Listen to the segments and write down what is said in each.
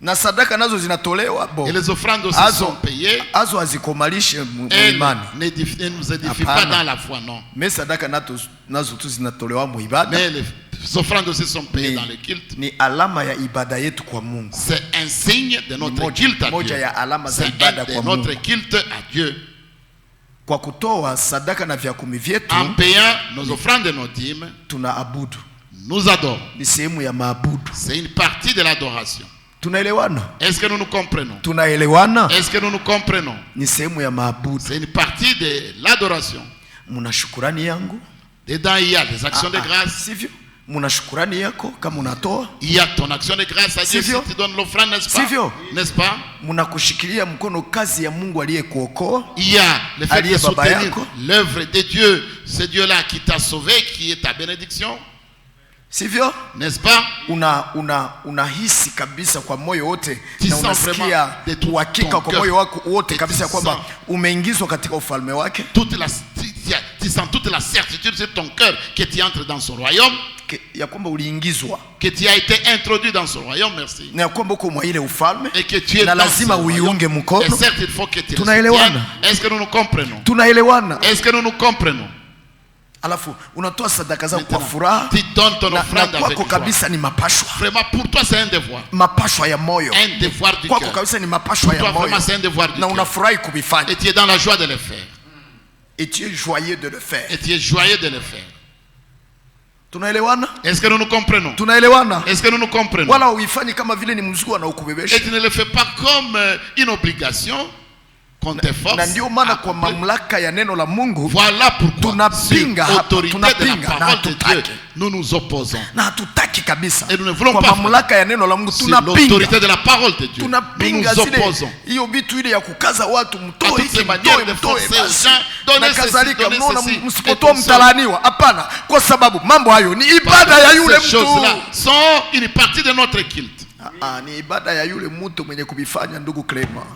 Na sadaka nazo zinatolewa et les offrandes aussi sont payées. Azo azikomalishe muimani. Ne nous édifie pas dans la foi, non. Mais sadaka nazo tu zinatolewa muibada. Mais les offrandes aussi sont payées dans le culte. Ni alama ya ibada yetu kwa Mungu. C'est un signe de notre culte à Dieu. C'est un de notre culte à Dieu. Kwa kutoa sadaka na vyakumi vyetu, en payant nos offrandes et nos dîmes, tunaabudu. Nous adorons. Ni sehemu ya maabudu. C'est une partie de l'adoration. Tunaelewana? Est-ce que nous nous comprenons? Tunaelewana? Est-ce que nous nous comprenons? Ni sehemu ya maabudu. C'est une partie de l'adoration. Muna shukurani yangu. Dedans il y a des actions de grâce. Sivyo? Muna shukurani yako kama unatoa. Il y a ton action de grâce à Dieu si tu donnes l'offrande, n'est-ce pas? Sivyo? N'est-ce pas? Muna kushikilia mkono kazi ya Mungu aliyekuokoa. Il y a le fait de soutenir l'œuvre de Dieu, ce Dieu-là qui t'a sauvé, qui est ta bénédiction. Sivyo? N'est-ce pas? Unahisi kabisa kwa moyo wote na unasikia uhakika kwa moyo wako wote kabisa kwamba umeingizwa katika ufalme wake. Tu sens toute la certitude sur ton cœur que tu entres dans son royaume. Ya kwamba uliingizwa. Que tu as été introduit dans son royaume, merci. Na kwamba uko mwa ile ufalme. Et que tu es na lazima uiunge mkono. Et certes il faut que tu Tunaelewana? Est-ce que nous nous comprenons? Tunaelewana? Est-ce que nous nous comprenons? Alafu unatoa sadaka zako kwa furaha. Tu donnes ton offrande avec joie. Kabisa ni mapashwa. Vraiment pour toi c'est un devoir. Mapashwa ya moyo. Un devoir du cœur. Kwako kabisa ni mapashwa ya moyo. Vraiment c'est un devoir du cœur. Na unafurahi kubifanya. Et tu es dans la joie de le faire. Et tu es joyeux de le faire. Et tu es joyeux de le faire. Tunaelewana? Est-ce que nous nous comprenons? Tunaelewana? Est-ce que nous nous comprenons? Wala uifanye kama vile ni mzigo na ukubebesha. Et tu ne le fais pas comme une obligation qu'on te force. Na ndio maana kwa mamlaka ya neno la Mungu, voilà pourquoi tunapinga autorité de la parole de Dieu, nous nous opposons. Na hatutaki kabisa. Et nous ne voulons pas. Kwa mamlaka ya neno la Mungu tunapinga. L'autorité de la parole de Dieu. Tunapinga nous nous opposons. Hiyo vitu ile ya kukaza watu mtoe hiki manière de forcer aux gens, donner ceci, donner ceci. Msipotoa mtalaniwa. Hapana, kwa sababu mambo hayo ni ibada ya yule mtu. Ces choses-là sont une partie de notre culte. Ni ibada ya yule mtu mwenye kubifanya, ndugu Clement.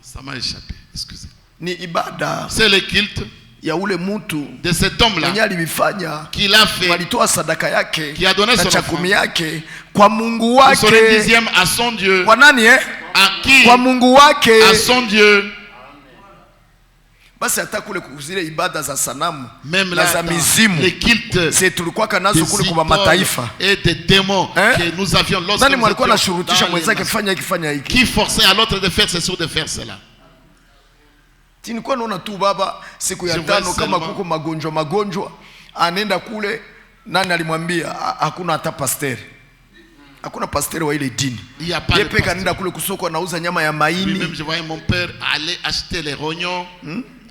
Ça m'a échappé, excusez. Ni ibada. C'est le culte ya ule mtu de cet homme-là qui l'a fait, walitoa sadaka yake, qui a donné son chakumi yake kwa Mungu wake, son dixième à son Dieu. Kwa nani À qui? Kwa Mungu wake, à son Dieu. Basi hata kule kuzile ibada za sanamu na za mizimu, les cultes c'est tulikuwa kanazo kule kwa mataifa et des démons que nous avions lorsque nani mwalikuwa anashurutisha mwenzake fanya hiki, qui forçait à l'autre de faire ceci ou de faire cela. Nilikuwa naona tu baba siku ya tano kama kuko magonjwa anenda kule, nani alimwambia hakuna hata pasteri, hakuna pasteri wa ile dini. Yeye peka nenda kule kusoko anauza nyama ya maini. Même je voyais mon père aller acheter les rognons,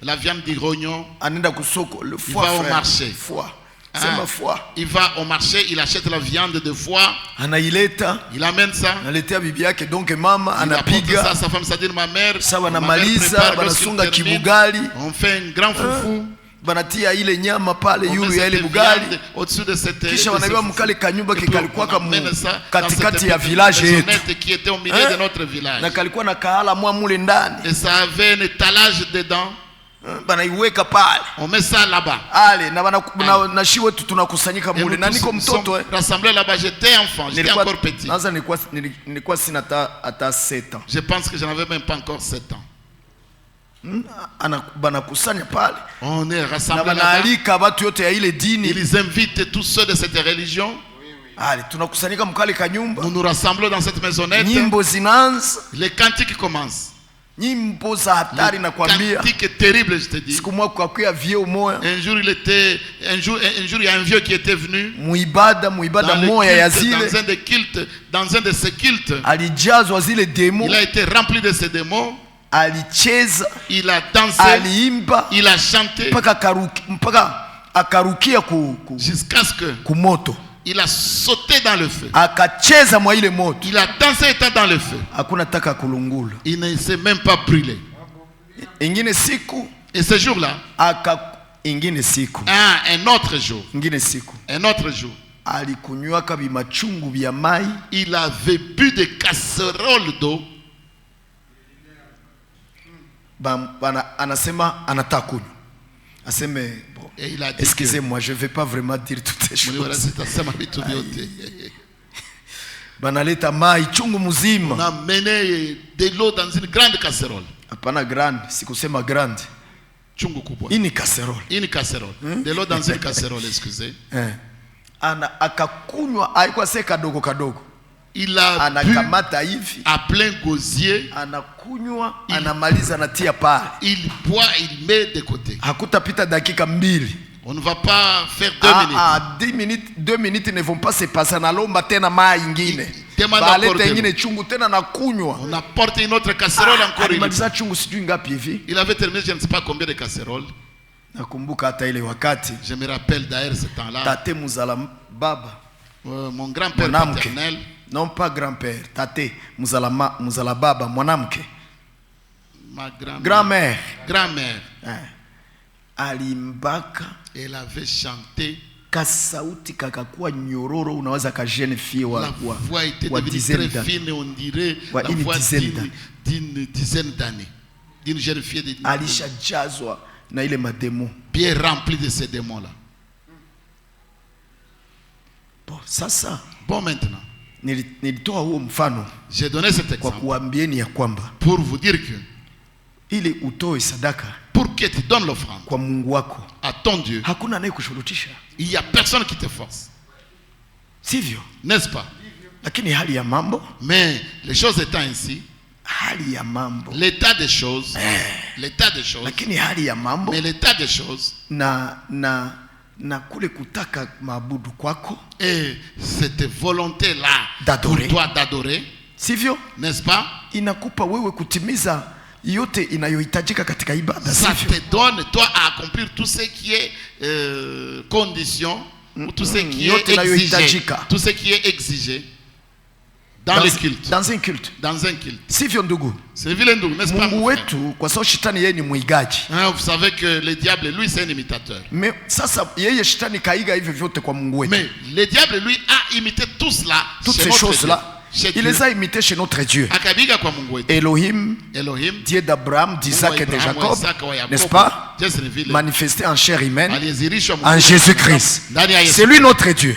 la viande du rognon. Anenda kusoko le foie, il va au marché. Foie. Sema foie. Il va au marché, il achète la viande de foie. Anaileta. Il amène ça. Analetea bibi yake, donc mama anapiga. Ça, sa femme, ça dit ma mère. Ça wanamaliza, banasunga kibugali. On fait un grand foufou. Banatia ile nyama pale yulu ya ile bugali. Au-dessus de cette. Kisha wanabeba mkale kanyumba kikalikuwa katikati ya village yetu. Qui était au milieu de notre village. Na kalikuwa na kahala mwa mule ndani. Et ça avait un étalage dedans. Banaiweka pale. On met ça là-bas. Ale na shi wetu tunakusanyika mule na niko mtoto rassemblé là-bas, j'étais enfant, j'étais encore petit. Naanza nilikuwa sina hata 7 ans. Je pense que je n'avais même pas encore 7 ans. Banakusanya pale. On est rassemblés là-bas. Banaalika watu yote ya ile dini. Ils invitent tous ceux de cette religion. Ale tunakusanyika mkale kanyumba. Nous nous rassemblons dans cette maisonnette. Nyimbo zinaanza. Les cantiques commencent. Nyimbo za hatari na kwambia. Cantique terrible, je te dis. Siku moja kwa vieux moya. Un jour il y a un vieux qui était venu. Muibada moya ya zile. Dans un de ces cultes. Alijazwa zile démons. Il a été rempli de ces démons. Alicheza. Il a dansé. Aliimba. Il a chanté. Mpaka akarukia jusqu'à ce que kumoto. Il a sauté dans le feu. Akacheza mwa ile moto. Il a dansé étant dans le feu. Hakuna taka kulungula. Il ne s'est même pas brûlé. Ingine siku. Et ce jour-là. Ingine siku. Un autre jour. Ingine siku. Un autre jour. Alikunywaka bimachungu vya mai. Il avait bu des casseroles d'eau. Anasema anataka kunywa. Aseme bon. Et il a dit excusez-moi, je vais pas vraiment dire toutes ces choses. banaleta mai chungu On mzima. a mené de l'eau dans une grande casserole. Hapana grande, sikusema grande. Chungu kubwa. Hii ni casserole. Une casserole. De l'eau dans une casserole, excusez. Ana akakunywa, haikuwa se kadogo kadogo. Il a bu Anakamata hivi, à plein gosier. anakunywa, anamaliza, anatia pale. Il boit, il met de côté. Hakutapita dakika mbili. On ne va pas faire 2 minutes. 2 minutes ne vont pas se passer. Nalomba tena mai ingine. Demande Baleta encore ingine chungu tena na kunywa. On apporte une autre casserole encore. Alimaliza chungu sijui ngapi hivi. Il avait terminé je ne sais pas combien de casseroles. Nakumbuka hata ile wakati. Je me rappelle d'ailleurs ce temps-là. Tate muzala baba. Mon grand-père paternel. Non pas grand-père, tate muzala baba mwanamke. Ma grand-mère. Grand-mère. Alimbaka. Elle avait chanté. Kasauti kakakuwa nyororo, unaweza ka jeune fille la voix était devenue très fine, on dirait la voix d'une dizaine d'années. D'une jeune fille de alishajazwa na ile mademo. Bien rempli de ces démons-là. Bon, sasa. Bon, maintenant. Nilitoa huo mfano. J'ai donné cet exemple. Kwa kuambieni ya kwamba. Pour vous dire que. Ili utoe sadaka. Pour que tu donnes l'offrande. Kwa Mungu wako. À ton Dieu. Hakuna anayekushurutisha. Il y a personne qui te force. Sivyo? N'est-ce pas? Lakini hali ya mambo. Mais les choses étant ainsi. Hali ya mambo. L'état des choses. L'état des choses. Lakini hali ya mambo. Mais l'état des choses. Na kule kutaka maabudu kwako. Et cette volonté là. Pour toi d'adorer. Sivyo? N'est-ce pas? Inakupa wewe kutimiza yote inayohitajika katika ibada. Ça te donne toi à accomplir tout ce qui est condition, ou tout ce qui est exigé, tout ce qui est exigé dans le culte. Dans un culte. Dans un culte. Sivyo ndugu? C'est vile ndugu, n'est-ce pas? Mungu wetu kwa sababu shetani yeye ni mwigaji. Vous savez que le diable lui c'est un imitateur. Mais sasa yeye shetani kaiga hivyo vyote kwa Mungu wetu. Mais le diable lui a imité tout cela. Toutes ces choses là. Il les a imités chez notre Dieu. Elohim, Dieu d'Abraham, d'Isaac et de Jacob, n'est-ce pas? Manifesté en chair humaine, en Jésus-Christ. C'est lui notre Dieu.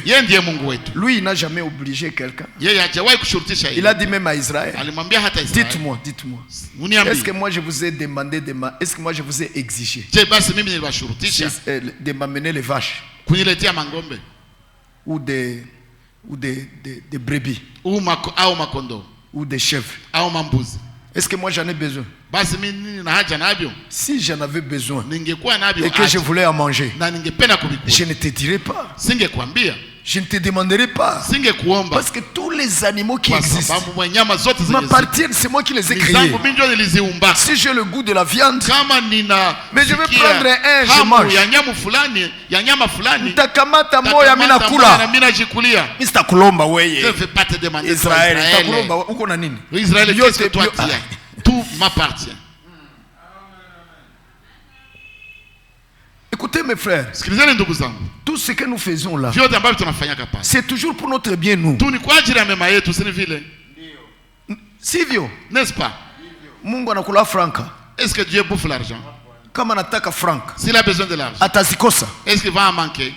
Lui, il n'a jamais obligé quelqu'un. Il a dit même à Israël, dites-moi, est-ce que moi je vous ai demandé, est-ce que moi je vous ai exigé de m'amener les vaches ou des brebis ou des chèvres? Est-ce que moi j'en ai besoin? Si j'en avais besoin et que je voulais en manger, je ne te dirais pas, je ne te demanderai pas, parce que tous les animaux qui existent m'appartiennent, c'est moi qui les ai créés. Si j'ai le goût de la viande, mais je vais prendre un, je mange. Nitakamata moya mina kula. Mr. Kulomba weye. Je ne vais pas te demander Israël, Kulomba uko na nini? Israël, qu'est-ce que toi tu as? Tout m'appartient. Écoutez mes frères, tout ce que nous faisons là, c'est toujours pour notre bien nous. Sivyo? N'est-ce pas? Mungu anakula franka. Est-ce que Dieu bouffe l'argent? Kama anataka franka, s'il a besoin de l'argent, atazikosa. Est-ce qu'il va en manquer?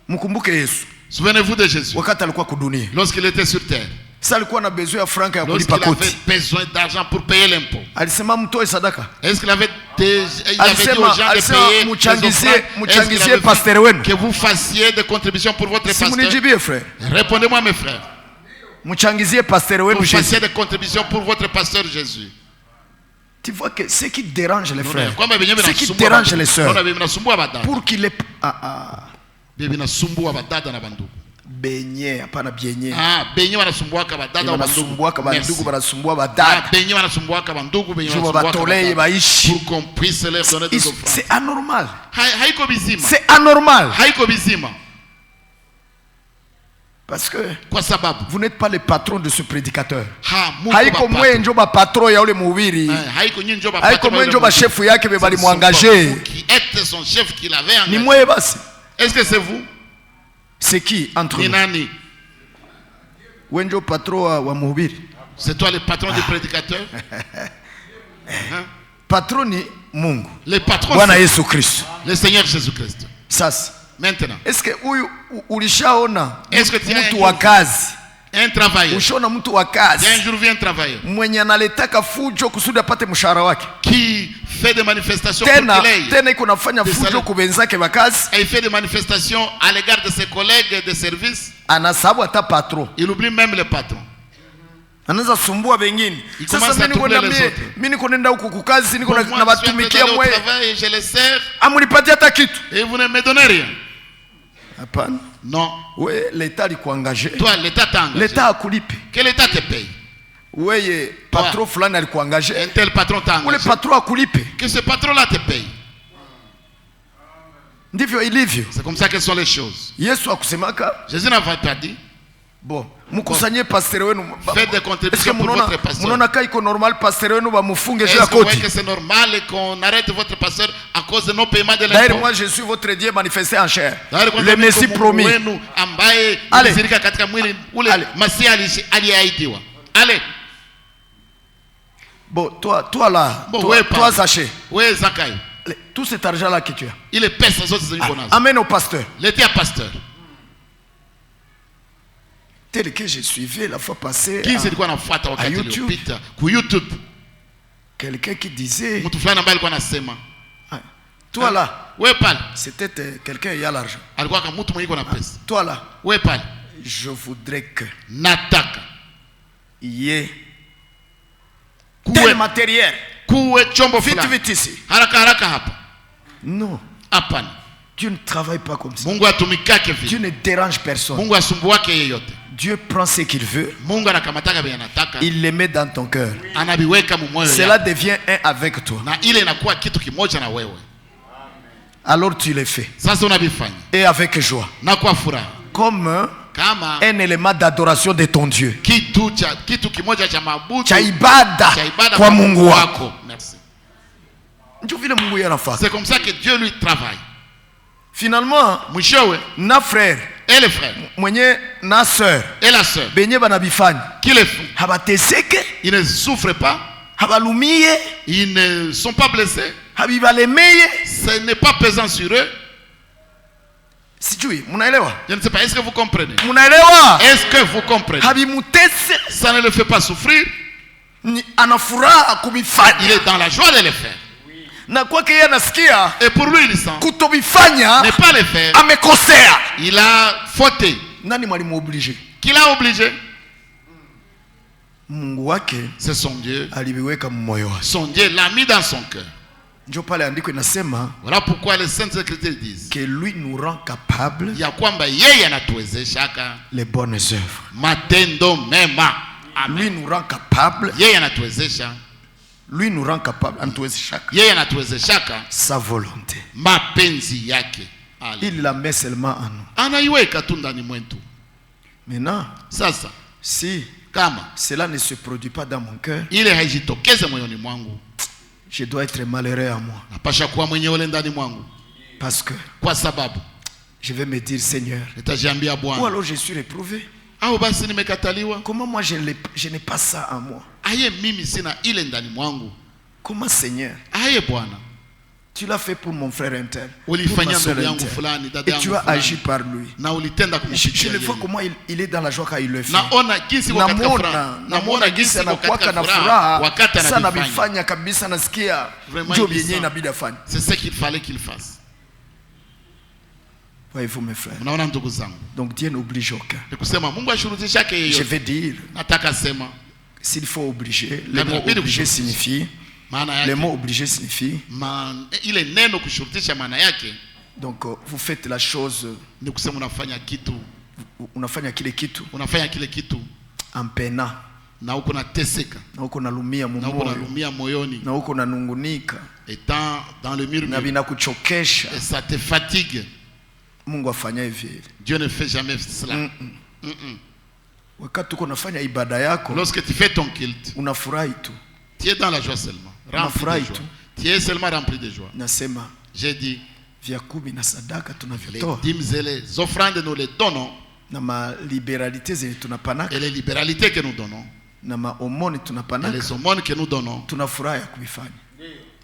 Mkumbuke Yesu. Souvenez-vous de Jésus. Wakati alikuwa kudunia. Lorsqu'il était sur terre. Sasa alikuwa na besoin ya franka ya kulipa koti. Lorsqu'il avait besoin d'argent pour payer l'impôt. Alisema mtoe sadaka. Est-ce qu'il avait dit aux gens de payer muchangizie pasteur wenu? Que vous fassiez des contributions pour votre pasteur. Simunijibie frère. Répondez-moi mes frères. Muchangizie pasteur wenu Jésus. Vous fassiez des contributions pour votre pasteur Jésus. Tu vois que ce qui dérange les frères, ce qui dérange les sœurs, pour qu'il ait benye hapana bienye. Benye wanasumbuaka badada wanasumbuaka bandugu wanasumbua badada. Benye wanasumbuaka bandugu benye wanasumbuaka baishi. Pour qu'on puisse leur donner des offrandes. C'est anormal. Haiko bizima. C'est anormal. Haiko bizima. Parce que kwa sababu vous n'êtes pas le patron de ce prédicateur. Haiko mwe njo ba patron ya ule mhubiri. Haiko nyinyi njo ba patron. Haiko mwe njo ba chef yake be bali muangager. Qui était son chef qui l'avait engagé. Ni mwe basi. Est-ce que c'est vous? C'est qui entre nous? Wenjo patron wa mhubiri. C'est toi le patron du prédicateur? Patron ni Mungu. Le patron Bwana Yesu Kristo. Le Seigneur Jésus-Christ. Sasa maintenant, est-ce que ulishaona est-ce que mtu wa kazi Un travailleur. Ushona mtu wa kazi. Un jour vient un travailleur. Mwenye analetaka fujo kusudi apate mshahara wake. Qui fait des manifestations pour qu'il aille. Tena iko nafanya fujo kubenzake wa kazi. Il fait des manifestations à l'égard de ses collègues de service. Anasabu ata patron. Il oublie même le patron. Anaanza sumbua wengine. Sasa mimi niko nenda huko kukazi, niko na watumikia mwe. Je les sers. Amunipatia hata kitu. Et vous ne me donnez rien. Hapana. Non. Ouais, l'État alikuangaje. Toi, l'État t'a engagé. L'État akulipe. Quel État te paye? Ouais, patron fulani alikuangaje. Un tel patron t'a engagé. Ule patron akulipe. Que ce patron-là te paye. Ndivyo ilivyo. C'est comme ça que sont les choses. Yesu akusemaka. Jésus n'a pas dit. Bon, mukusanye pasteur wenu. Faites des contributions pour votre pasteur. Munaona kai ko normal pasteur wenu bamufunge juu ya koti. Est-ce que vous voyez koti? que c'est normal qu'on arrête votre pasteur à cause de nos paiements de l'impôt? D'ailleurs, moi je suis votre Dieu manifesté en chair. Le Messie promis. Ambaye alizirika katika mwili ule Masia aliahidiwa. Allez. Bon, toi là, bon, toi Zaché. Oui, Zakaï. Tout cet argent là que tu as. Il est pèse aux autres zones. Amène au pasteur. L'été à pasteur. Tel que je suivais la fois passée à YouTube. Quelqu'un qui disait toi là, c'était quelqu'un qui a l'argent. Toi là, je voudrais que il y ait tel matériel vite ici. Non, tu ne travailles pas comme ça. Tu ne déranges personne. Dieu prend ce qu'il veut. Il le met dans ton cœur. Cela devient un avec toi. Alors tu le fais. Et avec joie. Comme un élément d'adoration de ton Dieu. Kwa Mungu wako. C'est comme ça que Dieu lui travaille. Finalement, na frère et les frères, na sœur et la sœur, qui le font, ils ne souffrent pas, ils ne sont pas blessés, ce n'est pas pesant sur eux. Je ne sais pas, est-ce que vous comprenez? Est-ce que vous comprenez? Ça ne le fait pas souffrir. Il est dans la joie de le faire. Et pour lui, il sent ne pas le faire. Il a fauté. Qui l'a obligé? C'est son Dieu. Son Dieu l'a mis dans son cœur. Voilà pourquoi les saintes écritures disent que lui nous rend capable les bonnes œuvres. Matendo mema. Lui nous rend capable. Lui nous rend capable sa volonté. Il la met seulement en nous. Maintenant, si cela ne se produit pas dans mon cœur, je dois être malheureux à moi. Parce que je vais me dire Seigneur, ou alors je suis réprouvé. Comment moi je n'ai pas ça en moi? Comment Seigneur? Tu l'as fait pour mon frère intel, pour ma soeur intel, et tu as agi par lui. Je le vois comment il est dans la joie quand il le fait. Namuona jinsi anakuwaka na furaha sana bifanya kabisa, nasikia ndio yenyewe inabidi afanye. C'est ce qu'il fallait qu'il fasse. Voyez-vous mes frères. Donc Dieu n'oblige aucun. Je vais dire, s'il faut obliger, le mot obligé signifie, le mot obligé signifie, donc vous faites la chose, unafanya kile kitu en pena, na uko nalumia moyoni, na uko nanungunika, étant dans le mur, na binakuchokesha, et ça te fatigue. Mungu afanya hivi. Dieu ne fait jamais cela. Wakati uko nafanya ibada yako, lorsque tu fais ton culte, unafurahi tu. Tu es dans la joie seulement. Rempli de joie. Tu es seulement rempli de joie. Nasema, j'ai dit, vya kumi na sadaka tunavyotoa, les dîmes et les offrandes nous les donnons, na ma libéralité zenye tunapanaka, et les libéralités que nous donnons, na ma omoni tunapanaka, et les aumônes que nous donnons, tunafurahi kuifanya.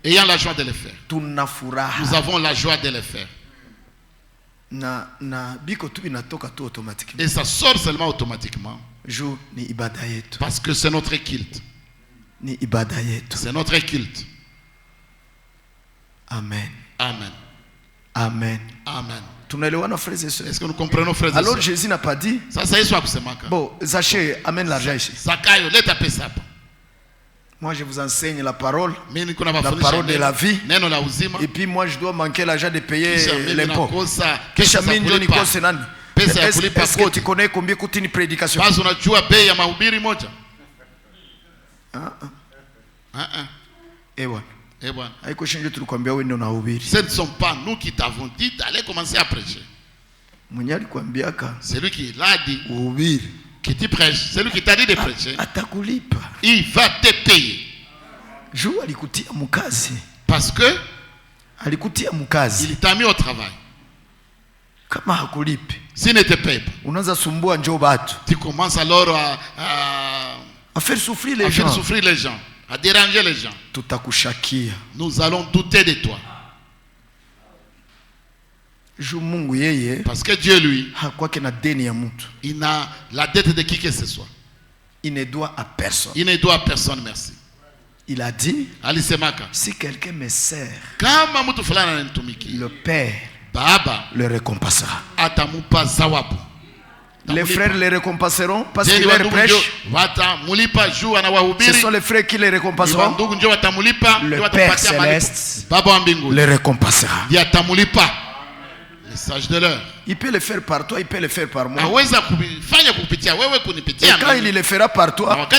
Ayant la joie de le faire. Tunafurahi. Nous avons la joie de le faire. Na biko tu binatoka tu automatiquement. Et ça sort seulement automatiquement. Jour ni ibada yetu. Parce que c'est notre culte. Ni ibada yetu. C'est notre culte. Amen. Amen. Amen. Amen. Est-ce que nous comprenons, frères et sœurs? Alors Jésus n'a pas dit. Bon, Zachée, amène l'argent ici. Moi je vous enseigne la parole de la vie. Et puis moi je dois manquer l'argent de payer l'impôt. Est-ce que tu connais combien coûte une prédication? Et voilà. Ce ne sont pas nous qui t'avons dit d'aller commencer à prêcher. C'est lui qui l'a dit. Qui tu prêches. C'est lui qui t'a dit de prêcher. Il va te payer. Parce que il t'a mis au travail. S'il ne te paye pas, tu commences alors à faire souffrir les gens. À déranger les gens. Nous allons douter de toi. Parce que Dieu, lui, il n'a la dette de qui que ce soit. Il ne doit à personne. Il ne doit à personne, merci. Il a dit, si quelqu'un me sert, le Père le récompensera. Les frères les récompenseront parce qu'ils leur prêchent. Ce sont les frères qui les récompenseront. Le Père céleste les récompensera. Message de l'heure. Il peut le faire par toi, il peut le faire par moi. Et quand il le fera par toi,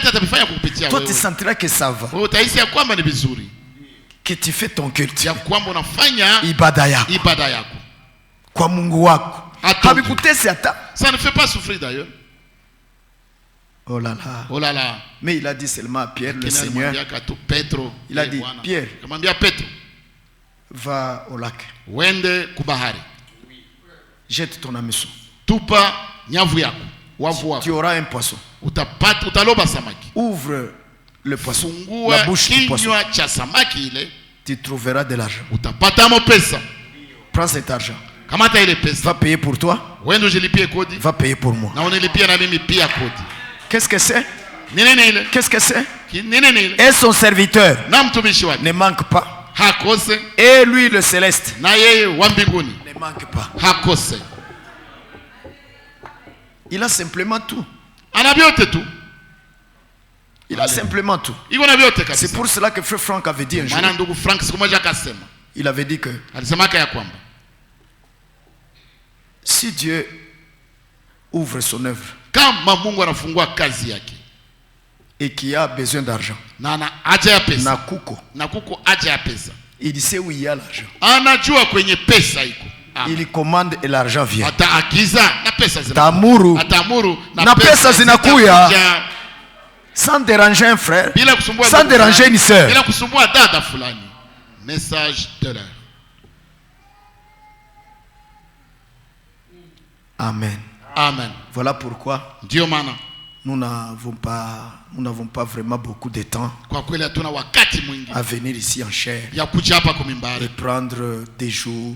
toi tu sentiras que ça va. Que tu fais ton culte. Ibada yako. Kwa Mungu wako. Ça ne fait pas souffrir d'ailleurs. Oh là là. Oh là là. Mais il a dit seulement à Pierre, le Seigneur. Il a dit, Pierre, va au lac. Jette ton hameçon. Tu auras un poisson. Ouvre le poisson, la bouche du poisson. Tu trouveras de l'argent. Prends cet argent. Va payer pour toi. Va payer pour moi. Qu'est-ce que c'est? Qu'est-ce que c'est? Et son serviteur ne manque pas. Et lui le céleste ne manque pas. Il a simplement tout. Il a simplement tout. C'est pour cela que Frère Franck avait dit un jour. Il avait dit que si Dieu ouvre son œuvre et qu'il a besoin d'argent, il sait où il y a l'argent. Il commande et l'argent vient. Tamuru na pesa zinakuya sans déranger un frère, sans déranger une sœur. Message de l'heure. Amen. Amen. Voilà pourquoi Dieu mana. Nous n'avons pas vraiment beaucoup de temps à venir ici en chair et prendre des jours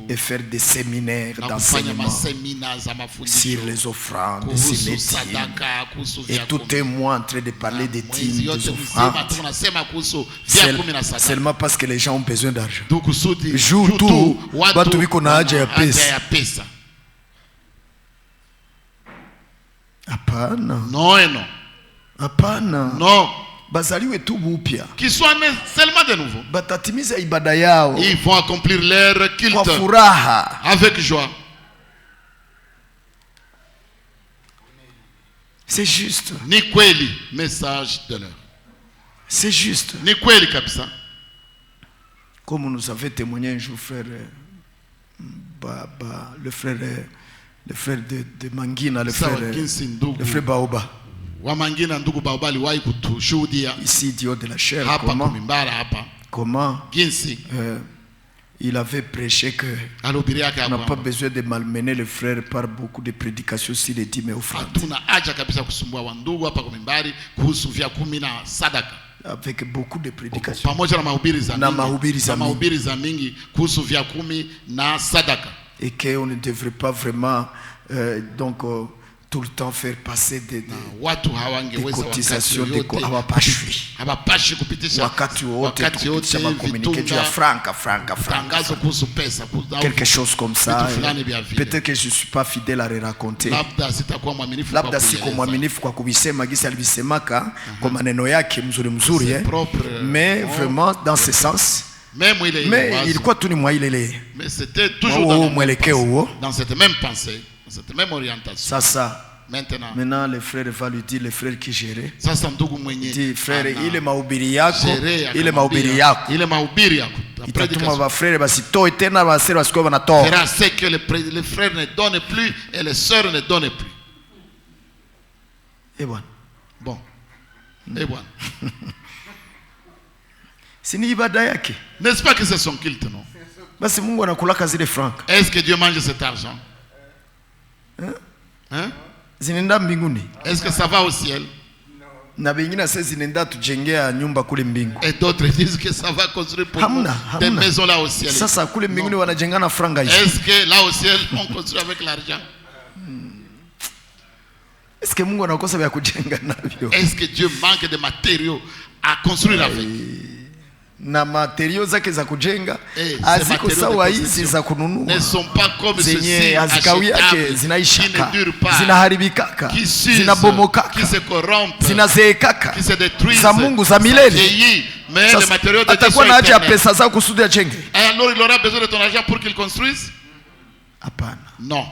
et faire des séminaires d'enseignement sur les offrandes, sur les dîmes. Et tout est moi en train de parler des dîmes, des offrandes. Seulement parce que les gens ont besoin d'argent. Jour tout, Apana. Non. Apana. Non. Bazaliwe tu bupya. Qu'ils soient nés seulement de nouveau. Batatimiza ibada yao. Ils vont accomplir leur culte. Kwa furaha. Avec joie. C'est juste. Ni kweli. Message de l'heure. C'est juste. Ni kweli kabisa. Comme nous avait témoigné un jour frère le frère de Mangina, le frère Baoba. Ici, Dieu de la chair. Comment il avait prêché que on n'a pas besoin de malmener les frères par beaucoup de prédications sur les dîmes et offrandes. Avec beaucoup de prédications. Et qu'on ne devrait pas vraiment tout le temps faire passer des cotisations hawapashi kupitisha wakati wote communiquer ya franca quelque chose comme ça. Peut-être que je suis pas fidèle à le raconter, labda siko mwaminifu kwa kubisema gisi alibisemaka kwa maneno yake mzuri mais vraiment dans ce sens. Mais ilikuwa tu ni mwa ile, mais c'était toujours dans cette même pensée, dans cette même orientation. Ça maintenant le frère va lui dire, le frère qui gère, sasa ndugu mwenye dit frère, ile mahubiri yako itatuma ba frère basitoe tena, ba sœurs basiko banatoa, fera ce que les frères ne donnent plus et les sœurs ne donnent plus. Et bon sini ibada yake, n'est-ce pas que c'est son culte? Non, basi Mungu anakulaka zile francs. Est-ce que Dieu mange cet argent? Zinenda mbinguni? Est-ce que ça va au ciel? Na bengine sasa zinenda tujengea nyumba kule mbingu. Et d'autres disent que ça va construire pour nous des maisons là au ciel. Sasa kule mbinguni wanajenga na franga hizo. Est-ce que là au ciel on construit avec l'argent? Est-ce que Mungu anakosa vya kujenga navyo? Est-ce que Dieu manque de matériaux à construire avec? Na materio zake za kujenga haziko sawa hizi za kununua, ne sont pas comme zenye hazikawi yake zinaishaka, zinaharibikaka, zinabomokaka, zinazeekaka, za Mungu za milele. Atakuwa na haja ya pesa zao kusudi ajenge? Alors il aura besoin de ton argent pour qu'il construise? Hapana. Non.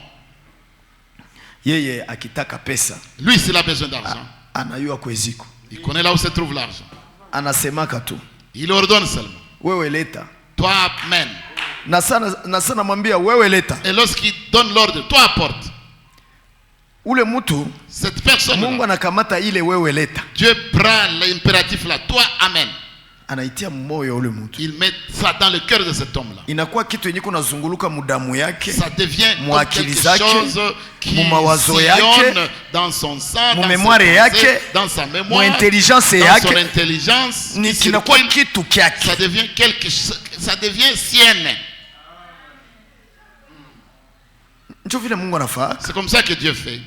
Yeye akitaka pesa, lui s'il a besoin d'argent, anayua kweziko, il connaît là où se trouve l'argent, anasemaka tu, il ordonne seulement, wewe leta, toi amène. Na sana mwambia wewe leta. Et lorsqu'il donne l'ordre, toi apporte. Ule mtu, cette personne, Mungu anakamata ile wewe leta, Dieu prend l'impératif là, toi amène, anaitia moyo ule mtu, il met ça dans le cœur de cet homme là. Inakuwa kitu yenye kunazunguluka mudamu yake, ça devient quelque chose qui sillonne dans son sang, dans mémoire yake, dans sa mémoire, intelligence dans son intelligence, ni kinakuwa kitu kyake, ça devient quelque chose, ça devient sienne. C'est comme ça que Dieu fait.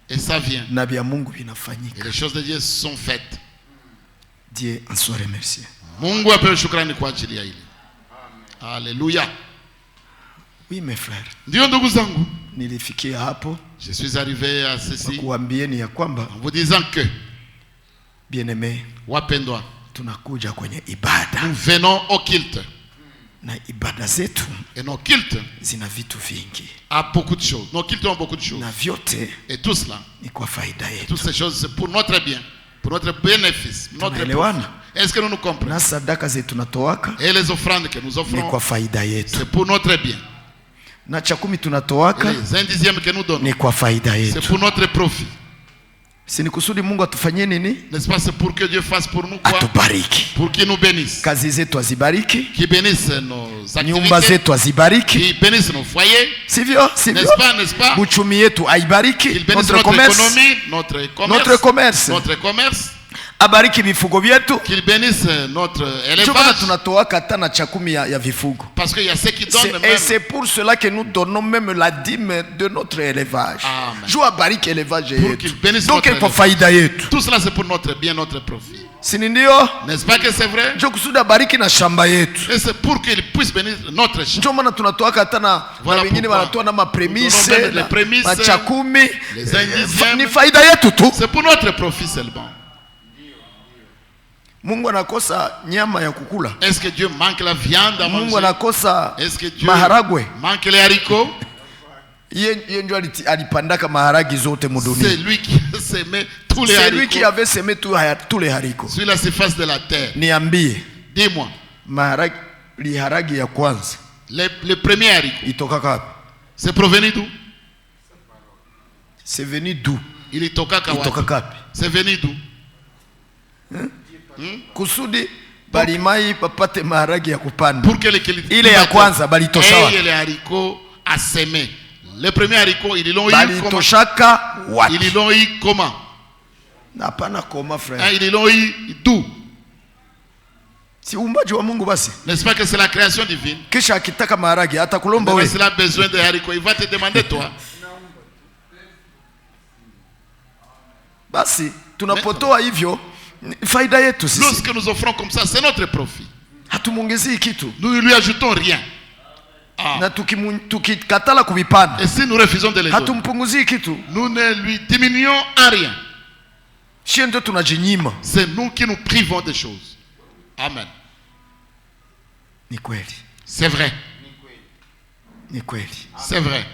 Et ça vient. Et les choses de Dieu sont faites. Dieu en soit remercié. Mungu apewe shukrani kwa ajili ya hili. Alléluia. Oui mes frères. Ndio ndugu zangu. Nilifikia hapo. Je suis arrivé à ceci. Kuambieni ya kwamba, en vous disant que, bien-aimé, wapendwa, tunakuja kwenye ibada. Nous venons au culte. Na ibada zetu, et nos cultes, zina vitu vingi. A beaucoup de choses. Nos cultes ont beaucoup de choses. Na vyote, et tout cela, ni kwa faida yetu. Toutes ces choses, c'est pour notre bien, pour notre bénéfice, notre profit. Est-ce que nous nous comprenons? Na sadaka zetu tunatoaka, et les offrandes que nous offrons, ni kwa faida yetu. C'est pour notre bien. Na cha 10 tunatoaka, les 1/10 que nous donnons, ni kwa faida yetu. C'est pour notre profit. Si ni kusudi Mungu atufanyie nini? N'est-ce pas, c'est pour que Dieu fasse pour nous quoi? Atubariki. Pour qu'il nous bénisse. Kazi zetu azibariki. Qui bénisse nos activités. Nyumba zetu azibariki. Qui bénisse nos foyers. Sivyo? Sivyo? N'est-ce pas? Buchumi yetu aibariki. Qu'il bénisse notre économie, notre commerce. Abariki vifugo vyetu. Qu'il bénisse notre élevage. Tunatoaka hata na cha 10 ya vifugo. Parce qu'il y a ceux qui donnent même. Et c'est pour cela que nous donnons même la dîme de notre élevage. Joue abariki élevage yetu. Donc il faut faida yetu. Tout cela c'est pour notre bien, notre profit. Si ndio? N'est-ce pas que c'est vrai? Ndio kusudi abariki na shamba yetu. Et c'est pour qu'il puisse bénir notre champ. Ndio maana tunatoaka hata na wengine wanatoa na mapremise, na cha 10, les indizièmes. Ni faida yetu tu. C'est pour notre profit seulement. Mungu anakosa nyama ya kukula? Est-ce que Dieu manque la viande à manger? Mungu anakosa Dieu maharagwe? Manque les haricots? Yeye ndio alipandaka maharagi zote mudunia. C'est lui qui a semé tous les haricots. C'est lui qui avait semé tous les haricots sur la surface de la terre. Niambie, dis-moi, maharagi ya kwanza, le premier haricot itoka wapi? C'est provenu d'où? C'est venu d'où? Il itoka wapi? C'est venu d'où? Kusudi balimai papate maharagi ya kupanda. Pour que ile ya kwanza balitosha wapi? Et les haricots à semer. Les premiers haricots, ils l'ont eu comment? Ils l'ont eu comment? Hapana comment frère? Ils l'ont eu d'où? Si umbaji wa Mungu basi. N'est-ce pas que c'est la création divine? Kisha akitaka maharagi atakulomba wewe. S'il a besoin de haricots, il va te demander toi. basi tunapotoa hivyo faida yetu sisi. Lorsque nous offrons comme ça, c'est notre profit. Hatumongezei kitu. Nous ne lui ajoutons rien. Na tukikatala kuvipana, et si nous refusons de les donner, hatumpunguzii kitu. nous ne lui diminuons en rien. Shie ndio tunajinyima. C'est nous qui nous privons des choses. Amen. Ni kweli. C'est vrai. Ni kweli. C'est vrai.